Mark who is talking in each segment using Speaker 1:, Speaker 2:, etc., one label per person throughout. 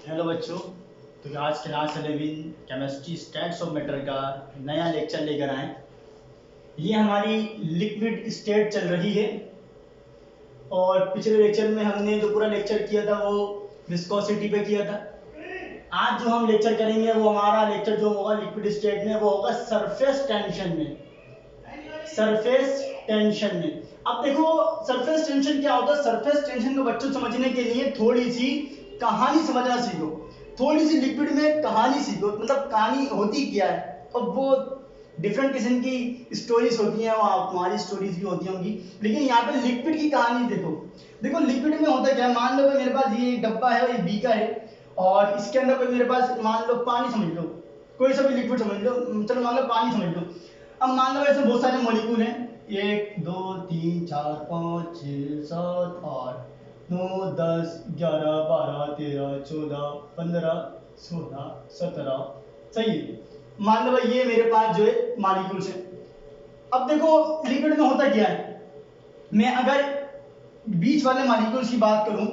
Speaker 1: Hello बच्चों। तो आज class 11 chemistry states of matter का नया लेक्चर लेकर आए। ये हमारी लिक्विड स्टेट चल रही है और पिछले लेक्चर में हमने जो पूरा लेक्चर किया था वो विस्कोसिटी पे किया था। आज जो हम लेक्चर करेंगे वो हमारा लेक्चर जो होगा लिक्विड स्टेट में वो होगा सरफेस टेंशन में। सरफेस टेंशन में अब देखो सरफेस टेंशन क्या होता है। सरफेस टेंशन को बच्चों समझने के लिए थोड़ी सी कहानी समझना सीखो, थोड़ी सी लिक्विड में कहानी सीखो, मतलब कहानी होती क्या है। और वो डिफरेंट किस्म की स्टोरीज होती हैं, हमारी स्टोरीज भी होती होंगी, लेकिन यहाँ पे लिक्विड की कहानी देखो। देखो लिक्विड में होता क्या है, मान लो मेरे पास ये डब्बा है और ये बीकर है और इसके अंदर कोई मेरे पास मान लो पानी समझ लो, कोई सा भी लिक्विड समझ लो, चलो मान लो पानी समझ लो। अब मान लो ऐसे बहुत सारे मॉलिक्यूल हैं, 1 2 3 4 5 6 7 8 9 10 11 12 13 14 15 16 17 सही है। मान लो भाई ये मेरे पास जो है मॉलिक्यूल्स हैं। अब देखो लिक्विड में होता क्या है, मैं अगर बीच वाले मॉलिक्यूल्स की बात करूं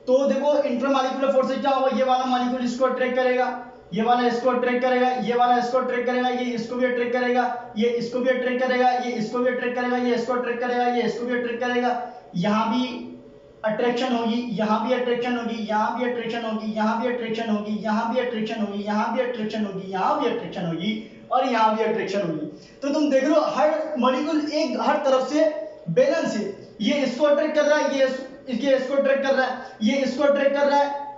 Speaker 1: तो देखो इंटरमॉलिक्यूलर फोर्स क्या होगा, ये वाला मॉलिक्यूल इसको अट्रैक्ट करेगा, ये वाला इसको अट्रैक्ट करेगा, ये वाला इसको अट्रैक्ट करेगा, ये इसको भी अट्रैक्ट करेगा, ये इसको भी अट्रैक्ट करेगा, ये इसको भी अट्रैक्ट करेगा, ये इसको अट्रैक्ट करेगा, ये इसको भी अट्रैक्ट करेगा। यहाँ भी अट्रैक्शन होगी, यहाँ भी अट्रैक्शन होगी, यहाँ भी अट्रैक्शन होगी, यहाँ भी अट्रैक्शन होगी, यहाँ भी अट्रैक्शन होगी, यहाँ भी अट्रैक्शन होगी, यहाँ भी अट्रैक्शन होगी और यहाँ भी अट्रैक्शन होगी। तो तुम देख लो हर मॉलिक्यूल एक हर तरफ से बैलेंस है, ये इसको अट्रैक्ट कर रहा है, ये इसको अट्रैक्ट कर रहा है, ये इसको अट्रैक्ट कर रहा है,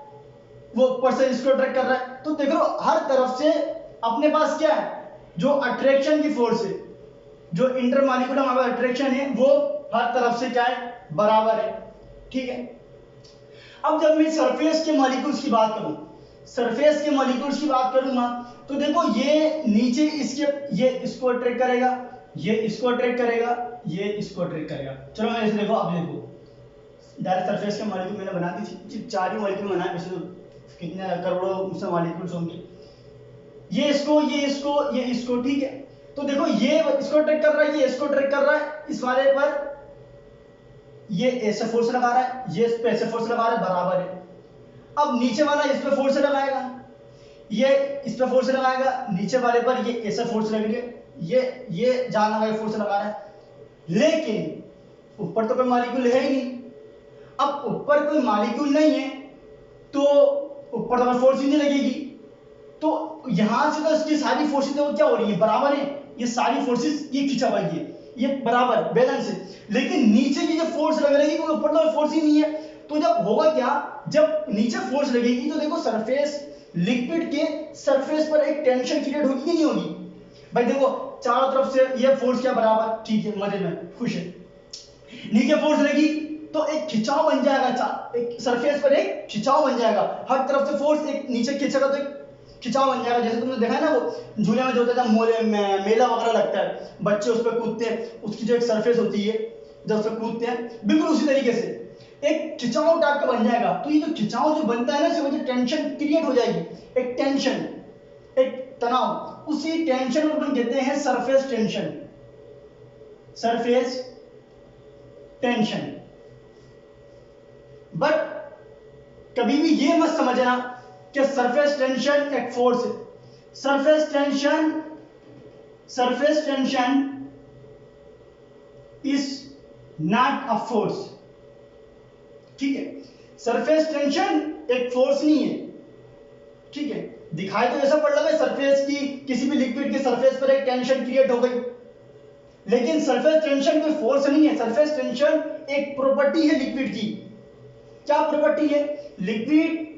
Speaker 1: वो ऊपर से इसको अट्रैक्ट कर रहा है। तो देख लो हर तरफ से अपने पास क्या है, जो अट्रैक्शन की फोर्स है, जो इंटरमॉलिक्यूलर हमारा अट्रैक्शन है वो हर तरफ से क्या है, बराबर है। ठीक है। अब जब मैं सरफेस के मॉलिक्यूल्स की बात करूं, सरफेस के मॉलिक्यूल्स की बात करूंगा तो देखो ये नीचे इसके ये इसको अट्रैक्ट करेगा, ये इसको अट्रैक्ट करेगा, ये इसको अट्रैक्ट करेगा। चलो मैं इसे देखो, अब देखो डायरेक्ट सरफेस के मॉलिक्यूल मैंने बना दी, 4 ही मॉलिक्यूल बनाए, वैसे तो कितने करोड़ों उसमें मॉलिक्यूल्स होंगे। ये इसको ये इसको ये इसको, ठीक है। तो देखो ये इसको अट्रैक्ट कर रहा है, ये इसको अट्रैक्ट कर रहा है, इस वाले पर ये ऐसे फोर्स लगा रहा है, ये इस पे ऐसे फोर्स लगा रहा है, बराबर है। अब नीचे वाला इस पे फोर्स लगाएगा, ये इस पे फोर्स लगाएगा, नीचे वाले पर ये ऐसे फोर्स लग रही है, ये जान लगा फोर्स लगा रहा है, लेकिन ऊपर तो कोई मॉलिक्यूल है ही नहीं। अब ऊपर कोई मॉलिक्यूल नहीं है तो ऊपर तो फोर्स ही नहीं लगेगी, तो यहां से तो इसकी सारी फोर्सेस तो क्या हो रही है, बराबर है। ये सारी फोर्सेस ये खिंचा हुआ है, ये बराबर बैलेंस है, लेकिन नीचे की जो फोर्स लग रही है क्योंकि ऊपर तो फोर्स ही नहीं है। तो जब होगा क्या, जब नीचे फोर्स लगेगी तो देखो सरफेस लिक्विड के सरफेस पर एक टेंशन क्रिएट होगी कि नहीं होगी। भाई देखो चारों तरफ से ये फोर्स क्या बराबर, ठीक है, मजे में खुश है। नीचे फोर्स लगी तो एक खिंचाव बन जाएगा, एक सरफेस पर एक खिंचाव बन जाएगा, हर तरफ से फोर्स एक नीचे खींचेगा तो एक खिंचाव बन जाएगा। जैसे तुमने देखा है ना वो झूले में जो होता है मेला वगैरह लगता है, बच्चे उस पर कूदते हैं, उसकी जो एक सरफेस होती है जब उस पर कूदते हैं, बिल्कुल उसी तरीके से एक खिंचाव टाइप का बन जाएगा। तो ये जो खिंचाव जो बनता है ना, इससे वजह टेंशन क्रिएट हो जाएगी, एक टेंशन, एक तनाव, उसी टेंशन को हम कहते हैं surface tension, surface tension. But कभी भी ये मत समझना कि सरफेस टेंशन एक फोर्स है। Surface tension is not a force, ठीक है। सरफेस टेंशन एक फोर्स नहीं है, ठीक है। दिखाई तो ऐसा पड़ रहा है सरफेस की, किसी भी लिक्विड के सरफेस पर एक टेंशन क्रिएट हो गई, लेकिन सरफेस टेंशन कोई फोर्स नहीं है। सरफेस टेंशन एक प्रॉपर्टी है लिक्विड की। क्या प्रॉपर्टी है, लिक्विड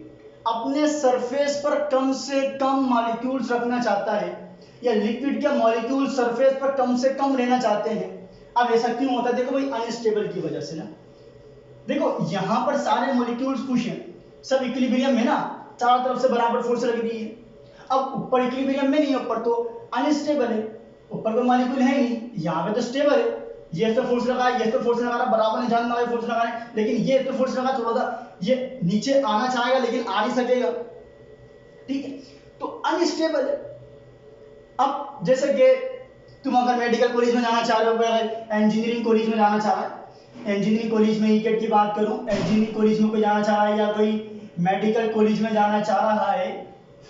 Speaker 1: अपने सरफेस पर कम से कम मॉलिक्यूल्स रखना चाहता है, या लिक्विड के मॉलिक्यूल सरफेस पर कम से कम रहना चाहते हैं। अब ऐसा क्यों होता है, देखो भाई अनस्टेबल की वजह से ना, देखो यहां पर सारे मॉलिक्यूल्स खुश हैं, सब इक्विलिब्रियम में ना, चारों तरफ से बराबर फोर्स लग रही है। अब ऊपर इक्विलिब्रियम में नहीं, ऊपर तो अनस्टेबल है, ऊपर कोई मॉलिक्यूल है नहीं, यहाँ पे तो स्टेबल है, ये इस पे फोर्स लगा, ये इस पे फोर्स लगा रहा, बराबर नहीं जान रहा फोर्स लगा रहा है, लेकिन ये इस पे फोर्स लगा, थोड़ा सा ये नीचे आना चाहेगा लेकिन आ नहीं सकेगा, ठीक है। तो अनस्टेबल है। अब जैसे कि तुम अगर मेडिकल कॉलेज में जाना चाह रहे हो, इंजीनियरिंग कॉलेज में जाना चाह रहा है, इंजीनियरिंग कॉलेज में ईकेट की बात करूं, इंजीनियरिंग कॉलेज में कोई जाना चाह रहा है या कोई मेडिकल कॉलेज में जाना चाह रहा है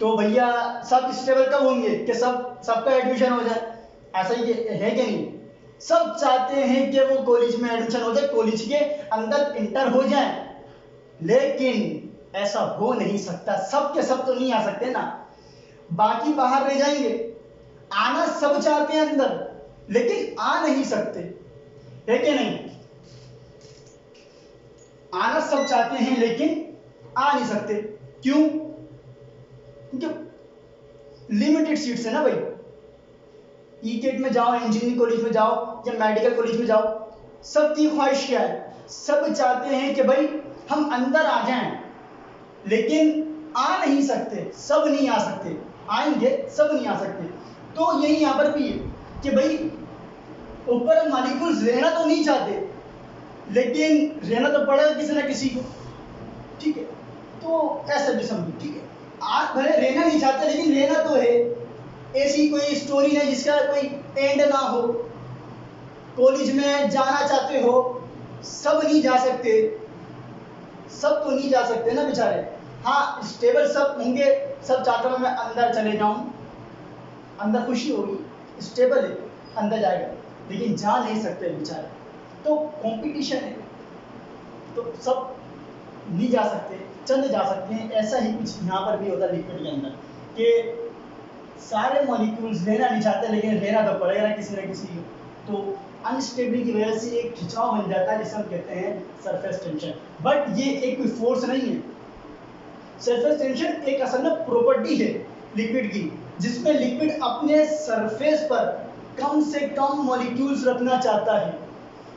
Speaker 1: तो भैया सब स्टेबल कब होंगे कि सबका एडमिशन हो जाए? ऐसा ही है कि नहीं? सब चाहते हैं कि वो कॉलेज में एडमिशन हो जाए, कॉलेज के अंदर इंटर हो जाए, लेकिन ऐसा हो नहीं सकता। सब के सब तो नहीं आ सकते ना, बाकी बाहर रह जाएंगे। आना सब चाहते हैं अंदर, लेकिन आ नहीं सकते, है कि नहीं? आना सब चाहते हैं लेकिन आ नहीं सकते। क्यों? क्योंकि लिमिटेड सीट्स है ना भाई। ईकेट में जाओ, इंजीनियरिंग कॉलेज में जाओ या मेडिकल कॉलेज में जाओ, सबकी ख्वाहिश क्या है? सब चाहते हैं कि भाई हम अंदर आ जाएं, लेकिन आ नहीं सकते, सब नहीं आ सकते। आएंगे, सब नहीं आ सकते। तो यही यहां पर भी है कि भाई ऊपर मॉलिक्यूल्स रहना तो नहीं चाहते, लेकिन रहना तो पड़ेगा किसी ना किसी को, ठीक है? तो ऐसा भी समझो, ठीक है? आप भले रहना नहीं चाहते, लेकिन रहना तो है। ऐसी कोई स्टोरी नहीं जिसका कोई एंड ना हो। कॉलेज में जाना चाहते हो, सब नहीं जा सकते, सब तो नहीं जा सकते ना बेचारे। हाँ, स्टेबल सब होंगे, सब चाहते हो मैं अंदर चले जाऊं, अंदर खुशी होगी, स्टेबल है, अंदर जाएगा, लेकिन जा नहीं सकते बेचारे। तो कंपटीशन है, तो सब नहीं जा सकते, चंद जा सकते हैं। ऐसा ही कुछ यहाँ पर भी होता है लिक्विड के अंदर कि सारे मॉलिक्यूल्स रहना नहीं चाहते, लेकिन रहना तो पड़ेगा किसी न किसी को। तो अनस्टेबिलिटी की वजह से एक खिंचाव बन जाता है, जिसे हम कहते हैं सरफेस टेंशन। बट ये एक कोई फोर्स नहीं है। सरफेस टेंशन एक असल में प्रॉपर्टी है लिक्विड की, जिसमें लिक्विड अपने सरफेस पर कम से कम मॉलिक्यूल्स रखना चाहता है।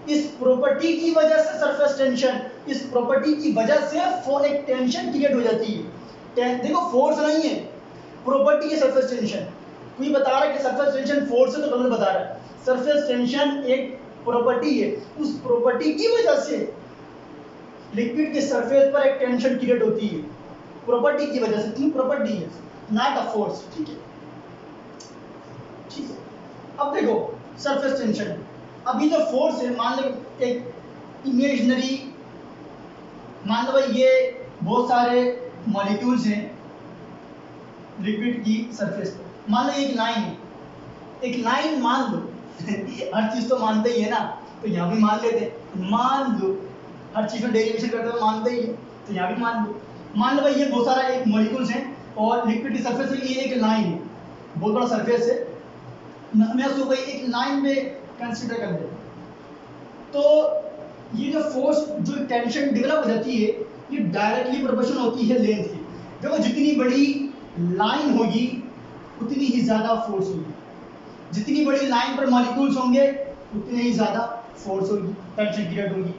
Speaker 1: इस प्रॉपर्टी की वजह से सरफेस टेंशन, इस प्रॉपर्टी की वजह से एक टेंशन क्रिएट हो जाती है। देखो, फोर्स नहीं है, प्रॉपर्टी है सरफेस टेंशन। कोई बता रहा है कि सरफेस टेंशन फोर्स है तो गलत बता रहा है। सरफेस टेंशन एक प्रॉपर्टी है, उस प्रॉपर्टी की वजह से लिक्विड के सरफेस पर एक टेंशन क्रिएट होती है, प्रॉपर्टी की वजह से। तीन प्रॉपर्टी है, नॉट अ फोर्स, ठीक है? ठीक है। अब देखो सरफेस टेंशन, अभी जो फोर्स है, मान लो एक इमेजिनरी, मान लो भाई ये बहुत सारे मॉलिक्यूल्स हैं लिक्विड की सरफेस पर। मान लो एक लाइन है, एक लाइन मान लो हर चीज तो मानते ही है ना, तो यहाँ भी मान लेते हैं। मान लो हर चीज में डेरिवेशन करते हुए मानते ही है, तो यहाँ भी मान लो। मान लो भाई ये बहुत सारा एक मॉलिक्यूल्स हैं और लिक्विड की सरफेस पर ये एक लाइन है, बहुत बड़ा सरफेस है। मैं उसको कोई एक लाइन में कंसीडर कर लेता हूं। तो ये जो फोर्स, जो टेंशन डेवलप हो जाती है, ये डायरेक्टली प्रोपोर्शनल होती है लेंथ की। देखो जितनी बड़ी लाइन होगी उतनी ही ज्यादा फोर्स होगी, जितनी बड़ी लाइन पर मॉलिक्यूल्स होंगे उतनी ही ज्यादा फोर्स होगी, टेंशन क्रिएट होगी,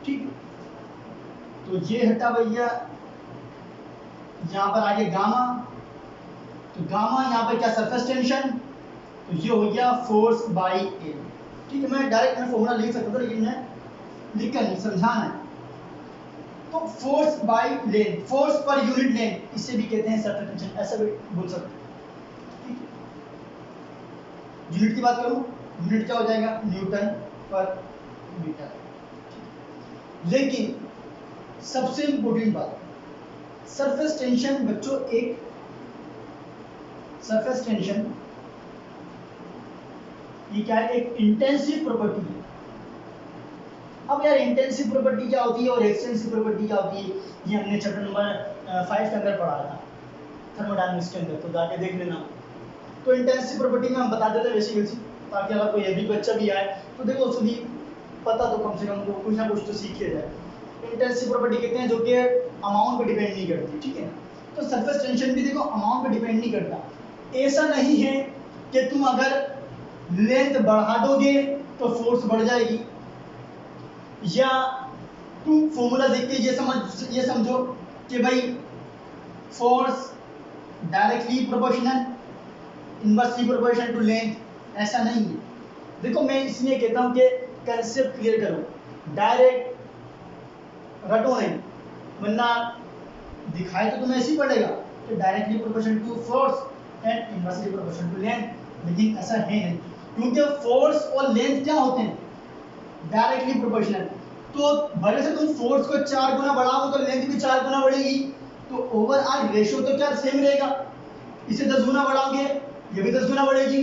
Speaker 1: ठीक? तो ये हटा भैया, यहां पर आगे गामा। तो गामा यहाँ पर क्या, सरफेस टेंशन, तो ये हो गया फोर्स बाई ए, ठीक है? मैं डायरेक्ट फॉर्मूला लिख सकता था, लेकिन मैं लिखा नहीं, समझाना है। तो force by length, force per unit length, इसे भी कहते हैं सरफेस टेंशन, ऐसा भी बोल सकते हैं, ठीक है? यूनिट की बात करूं, यूनिट क्या हो जाएगा, न्यूटन पर मीटर। लेकिन सबसे इंपॉर्टेंट बात, सरफेस टेंशन बच्चों, एक सरफेस टेंशन ये क्या है, एक इंटेंसिव प्रॉपर्टी है। अब यार इंटेंसिव प्रॉपर्टी क्या होती है और एक्सटेंसिव प्रॉपर्टी क्या होती है, ये हमने चैप्टर नंबर 5 के अंदर पढ़ा था, थर्मोडायनामिक्स के अंदर, तो जाके देख लेना। तो इंटेंसिव प्रॉपर्टी में हम बता देते हैं वैसी वैसी, ताकि अगर कोई अभी बच्चा भी आए तो देखो उसको भी पता, तो कम से कम तो कुछ ना कुछ तो सीख जाए। इंटेंसिव प्रॉपर्टी कहते हैं जो कि अमाउंट पे डिपेंड नहीं करती, ठीक है? तो सरफेस टेंशन भी देखो अमाउंट पे डिपेंड नहीं करता। ऐसा नहीं है कि तुम अगर लेंथ बढ़ा दोगे तो फोर्स बढ़ जाएगी, या तुम फॉर्मूला देख के ये समझो कि भाई force directly proportional, inversely proportional to length, ऐसा नहीं है। देखो मैं इसलिए कहता हूं कि कंसेप्ट क्लियर करो, डायरेक्ट रटो नहीं, वरना दिखाई तो तुम्हें ऐसे ही पड़ेगा कि directly proportional to force and inversely proportional to length, लेकिन ऐसा है नहीं, क्योंकि फोर्स और लेंथ क्या होते हैं, डायरेक्टली प्रोपोर्शनल। तो भले से तुम फोर्स को 4 गुना बढ़ाओ तो लेंथ भी 4 गुना बढ़ेगी, ओवरऑल रेशियो तो क्या सेम रहेगा, इसे 10 गुना बढ़ाओगे ये भी 10 गुना बढ़ेगी,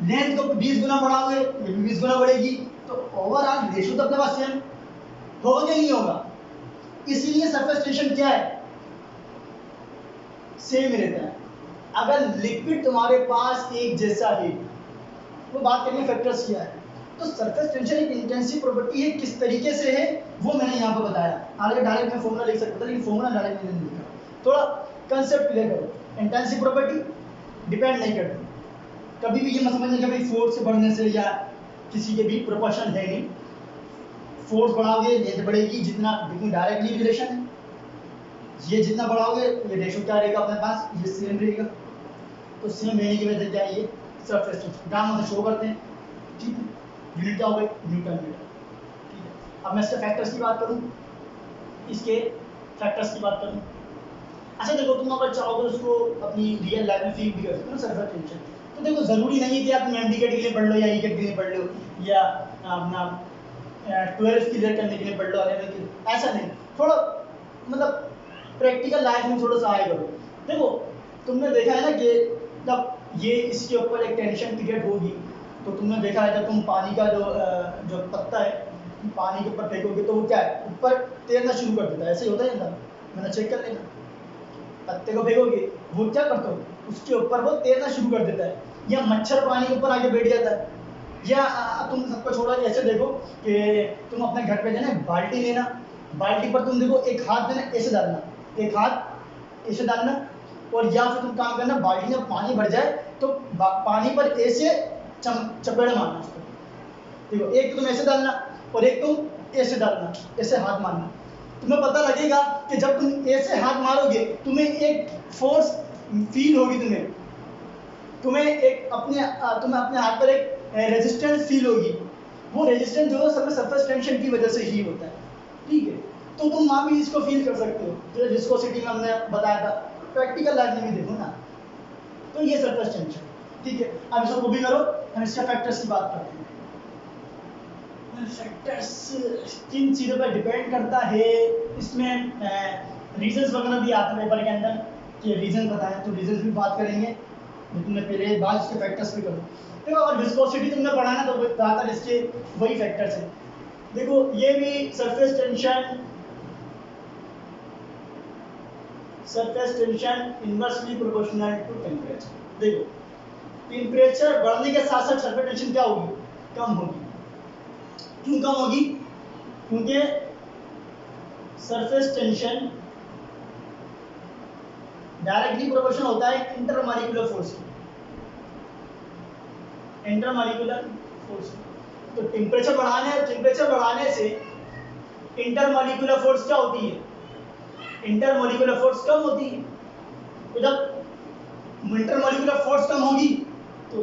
Speaker 1: लेंथ को 20 गुना बढ़ाओगे ये भी 20 गुना बढ़ेगी, तो ओवरऑल रेशियो तो अपने पास सेम होगा कि नहीं होगा। इसीलिए सरफेस टेंशन क्या है, सेम ही रहता है। अगर लिक्विड तुम्हारे पास एक जैसा है, वो बात करेंगे फैक्टर्स क्या है, तो सरफेस टेंशन एक इंटेंसिव प्रॉपर्टी है, किस तरीके से है वो मैंने यहाँ पर बताया। हालांकि डायरेक्ट मैं फॉर्मूला लिख सकता था, लेकिन फॉर्मूला डायरेक्ट मैंने नहीं लिखा, थोड़ा कंसेप्ट क्लियर करो। इंटेंसिव प्रॉपर्टी डिपेंड नहीं करती, कभी भी ये मत समझना कि भाई फोर्स बढ़ने से या किसी के भी प्रोपोर्शन है नहीं, फोर्स बढ़ाओगे लेंथ बढ़ेगी, जितना डायरेक्टली रिलेशन है, ये जितना बढ़ाओगे ये रेशियो क्या रहेगा अपने पास, ये सेम रहेगा। तो सेम रहने की वजह क्या है, ये सरफेस टेंशन ग्राम से शो करते हैं, ठीक है। यूनिट क्या हो गई, न्यूटन मीटर, ठीक है। अब मैं इसके फैक्टर्स की बात करूं, इसके फैक्टर्स की बात करूं, अच्छा देखो तुम अगर चाहो तो उसको अपनी रियल लाइफ में फील भी कर सकते हो सरफेस टेंशन। तो देखो जरूरी नहीं है कि आप एमडी के लिए पढ़ लो या ईकेट के लिए पढ़ लो या अपना 12 क्लियर करने के लिए पढ़ लो, ऐसा नहीं, थोड़ा मतलब प्रैक्टिकल लाइफ में थोड़ा सा आया करो। देखो तुमने देखा है ना कि जब ये इसके ऊपर एक टेंशन क्रिएट होगी, तो तुमने देखा है जब तुम पानी का जो पत्ता है पानी के ऊपर फेंकोगे तो वो क्या है, ऊपर तैरना शुरू कर देता है, ऐसे ही होता है ना, मैंने चेक कर लेना, पत्ते को फेंकोगे वो क्या करता है, उसके ऊपर वो तैरना शुरू कर देता है, या मच्छर पानी के ऊपर आके बैठ जाता है, या तुम सबको छोड़ा ऐसे देखो कि तुम अपने घर पे जाना बाल्टी लेना, बाल्टी पर तुम देखो एक हाथ देना ऐसे डालना, एक हाथ ऐसे डालना, और या फिर तुम काम करना बाल्टी में पानी भर जाए तो पानी पर ऐसे चपेड़ मारना उसको, देखो एक तो तुम ऐसे डालना और एक तुम ऐसे डालना, ऐसे हाथ मारना, तुम्हें पता लगेगा कि जब तुम ऐसे हाथ मारोगे तुम्हें एक फोर्स फील होगी, तुम्हें एक तुम्हें अपने हाथ पर एक रेजिस्टेंस फील होगी, वो रेजिस्टेंस जो है सब सरफेस टेंशन की वजह से ही होता है, ठीक है। तो तुम वहाँ भी इसको फील कर सकते हो, जो विस्कोसिटी में हमने बताया था, प्रैक्टिकल लाइफ में भी देखो ना, तो ये सरफेस टेंशन, ठीक है। अब इसको कॉपी करो, हम इसके फैक्टर्स की बात करते हैं। फैक्टर्स किन चीज़ों पर डिपेंड करता है, इसमें रीजंस वगैरह भी आते हैं पेपर के अंदर कि रीजन बताएं, तो रीजंस भी बात करेंगे, लेकिन मैं पहले बाद इसके फैक्टर्स भी करूँ। देखो अगर विस्कोसिटी तुमने पढ़ा ना तो ज़्यादातर इसके वही फैक्टर्स हैं। देखो ये भी surface tension inversely proportional to temperature. देखो टेम्परेचर बढ़ने के साथ साथ सरफेस टेंशन क्या होगी, कम होगी। क्यों कम होगी, क्योंकि सरफेस टेंशन डायरेक्टली प्रोपोर्शनल होता है इंटरमॉलिक्यूलर फोर्स की, इंटरमॉलिक्यूलर फोर्स। तो टेम्परेचर बढ़ाने से इंटरमॉलिक्यूलर फोर्स क्या होती है, इंटरमॉलिक्यूलर फोर्स कम होती है। तो जब इंटरमॉलिक्यूलर फोर्स कम होगी तो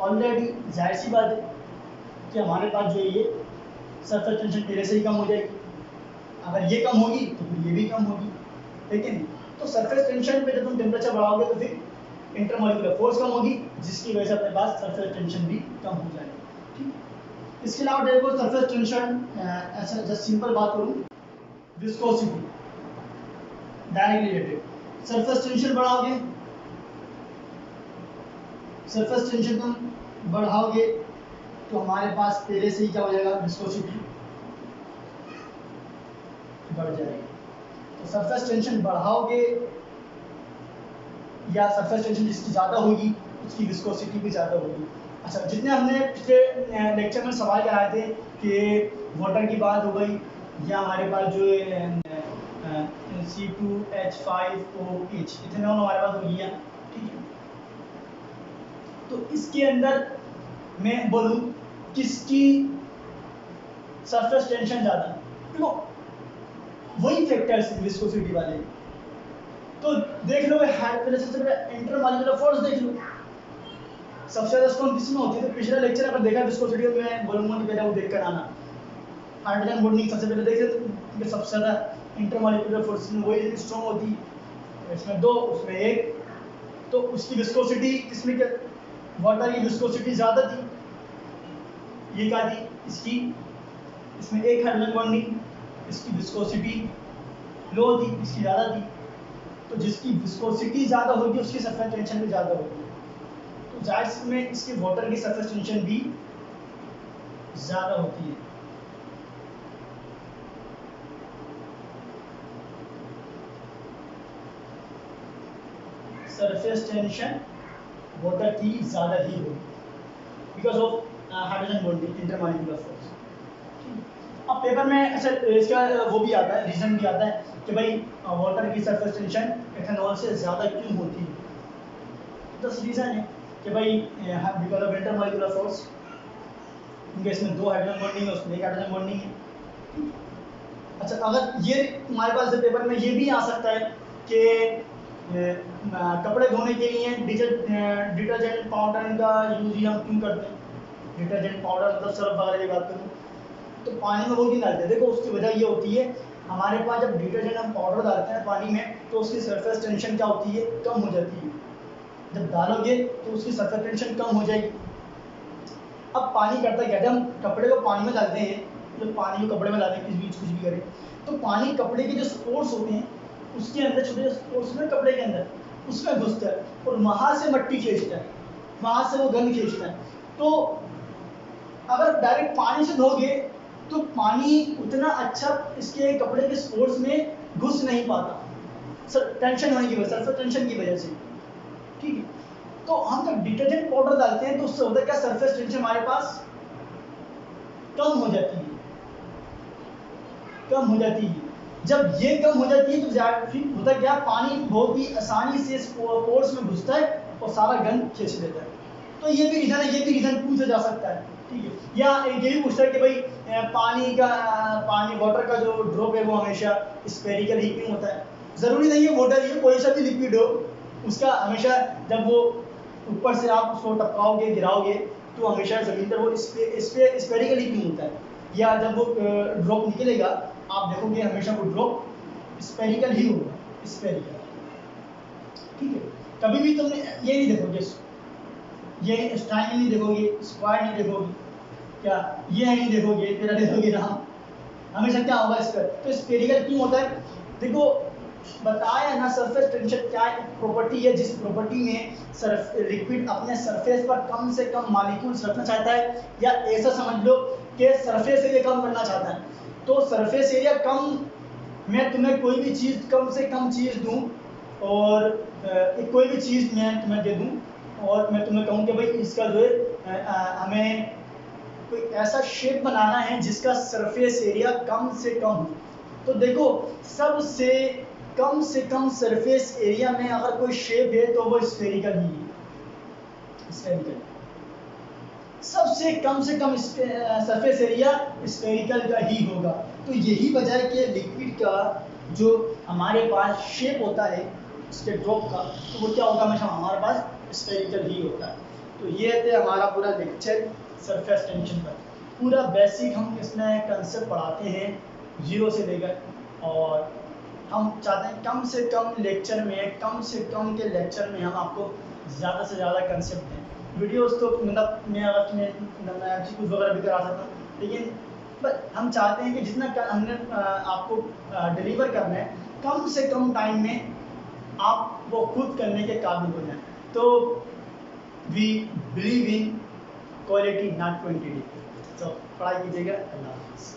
Speaker 1: ऑलरेडी जाहिर सी बात है कि हमारे पास जो ये सरफेस टेंशन पहले से ही कम हो जाएगी, अगर ये कम होगी तो फिर ये भी कम होगी, ठीक है। तो सरफेस टेंशन पे जब तुम टेम्परेचर बढ़ाओगे तो फिर इंटरमॉलिक्यूलर फोर्स कम होगी, जिसकी वजह से अपने पास सरफेस टेंशन भी कम हो जाएगी, ठीक। इसके अलावा देखो सरफेस टेंशन ऐसा जस्ट सिंपल बात करूं, viscosity directly related. Surface tension बढ़ाओगे, सरफेस टेंशन तुम बढ़ाओगे तो हमारे पास पहले से ही क्या हो जाएगा, विस्कोसिटी बढ़ जाएगी। तो सरफेस टेंशन बढ़ाओगे या सरफेस टेंशन जिसकी ज़्यादा होगी उसकी विस्कोसिटी भी ज़्यादा होगी। अच्छा जितने हमने पिछले लेक्चर में सवाल कराए थे कि वाटर की बात हो गई या हमारे पास जो C2H5OH इथेनॉल हमारे पास हो गया, ठीक है। तो इसके अंदर मैं बोलूँ किसकी सरफेस टेंशन ज़्यादा, देखो वही फैक्टर्स विस्कोसिटी वाले। तो देख लो पहले सबसे पहले इंटरमॉलिक्यूलर फोर्स देख लो, सबसे ज़्यादा स्ट्रॉन्ग किसमें होती है। तो पिछला लेक्चर अगर देखा विस्कोसिटी में बोलूँगा कि पहले वो देख कर आना, हाइड्रोजन बॉन्डिंग सबसे पहले देख लेते तो सबसे ज़्यादा इंटरमॉलिक्यूलर फोर्स में वही स्ट्रॉन्ग होती है, इसमें 2 उसमें 1, तो उसकी विस्कोसिटी इसमें क्या, वाटर की विस्कोसिटी ज़्यादा थी, ये क्या थी इसकी, इसमें 1 हाइड्रोजन बॉन्डिंग, इसकी विस्कोसिटी लो थी, इसकी ज़्यादा थी। तो जिसकी विस्कोसिटी ज़्यादा होगी उसकी सरफेस टेंशन भी ज़्यादा होगी, तो जाहिर सी में इसके वाटर की सरफेस टेंशन भी ज़्यादा होती है। सरफेस टेंशन वाटर की ज़्यादा ही होगी because of hydrogen bonding intermolecular force. अब पेपर में अच्छा इसका वो भी आता है, रीज़न भी आता है कि भाई वाटर की सरफेस टेंशन इथेनॉल से ज़्यादा क्यों होती है। तो रीज़न है कि भाई बिकॉज ऑफ इंटरमॉलिक्यूलर फोर्स, क्योंकि इसमें 2 हाइड्रोजन बॉन्डिंग है, उसमें 1 हाइड्रोजन बॉन्डिंग है। अच्छा, अगर ये हमारे पास पेपर में ये भी आ सकता है कि कपड़े धोने के लिए डिटर्जेंट पाउडर का यूज़ ही हम क्यों करते हैं। डिटर्जेंट पाउडर मतलब सर्फ वगैरह की बात करूँ तो पानी में वो क्यों डालते हैं। देखो उसकी वजह ये होती है, हमारे पास जब डिटर्जेंट हम पाउडर डालते हैं पानी में तो उसकी सरफेस टेंशन क्या होती है, कम हो जाती है। जब डालोगे तो उसकी सरफेस टेंशन कम हो जाएगी। अब पानी करता क्या है, जब हम कपड़े को पानी में डालते हैं, जब पानी को कपड़े में डालते हैं कुछ भी करें तो पानी कपड़े के जो स्पोर्ट्स होते हैं उसके अंदर, छोटे स्पोर्ट्स में कपड़े के अंदर उसमें घुसता है और वहाँ से मट्टी खींचता है, वहाँ से वो गंद खींचता है। तो अगर डायरेक्ट पानी से धोगे तो पानी उतना अच्छा इसके कपड़े के स्पोर्ट्स में घुस नहीं पाता, टेंशन होने की वजह, सरफेस टेंशन की वजह से। ठीक है, तो हम जब डिटर्जेंट पाउडर डालते हैं तो उससे होता है क्या, सरफेस टेंशन हमारे पास कम हो जाती है, कम हो जाती है। जब ये कम हो जाती है तो फिर होता क्या, पानी बहुत ही आसानी से पोर्स में घुसता है और सारा गंद खींच लेता है। तो ये भी रीज़न है, ये भी रीज़न पूछा जा सकता है। ठीक है, या ये भी पूछता है कि भाई पानी वाटर का जो ड्रॉप है वो हमेशा स्फेरिकल ही क्यों होता है। ज़रूरी नहीं है वाटर ये कोई सा भी लिक्विड हो उसका हमेशा जब वो ऊपर से आप उसको टपकाओगे गिराओगे तो हमेशा ज़मीन पर वो स्फेरिकल ही क्यों होता है, या जब वो ड्रॉप निकलेगा आप देखोगे हमेशा वो ड्रॉप स्फेरिकल ही होगा, स्फेरिकल। ठीक है, कभी भी तुमने ये नहीं देखोगे, ये स्ट्राइक नहीं देखोगे, स्क्वायर नहीं देखोगे, क्या ये नहीं देखोगे, तेरा देखोगे ना, हमेशा क्या होगा इस पर, तो स्फेरिकल क्यों होता है। देखो बताया ना, सरफेस टेंशन क्या प्रॉपर्टी है, जिस प्रॉपर्टी में लिक्विड अपने सरफेस पर कम से कम मॉलिक्यूल्स रखना चाहता है, या ऐसा समझ लो कि सरफेस एरिया कम करना चाहता है। तो सरफेस एरिया कम, मैं तुम्हें कोई भी चीज़ कम से कम चीज़ दूं और कोई भी चीज़ मैं तुम्हें दे दूं और मैं तुम्हें कहूँ कि भाई इसका जो है हमें कोई ऐसा शेप बनाना है जिसका सरफेस एरिया कम से कम हो। तो देखो सबसे कम सरफेस एरिया में अगर कोई शेप है तो वो स्फेरिकल ही है, स्फेरिकल। सबसे कम सरफेस एरिया स्फेरिकल का ही होगा। तो यही वजह है कि लिक्विड का जो हमारे पास शेप होता है इसके ड्रॉप का, तो वो क्या होगा, हमेशा हमारे पास स्फेरिकल ही होता है। तो ये थे हमारा पूरा लेक्चर सरफेस टेंशन पर। पूरा बेसिक हम इसमें कंसेप्ट पढ़ाते हैं 0 से लेकर, और हम चाहते हैं कम से कम लेक्चर में, कम से कम के लेक्चर में हम आपको ज़्यादा से ज़्यादा कंसेप्ट दें। वीडियोस तो मतलब मैं कुछ वगैरह भी करा सकता हूँ, लेकिन बस हम चाहते हैं कि जितना हमने आपको डिलीवर करना है कम से कम टाइम में आप वो खुद करने के काबिल हो जाएं। तो we believe in quality not quantity. तो पढ़ाई कीजिएगा। अल्लाह हाफ़िज़।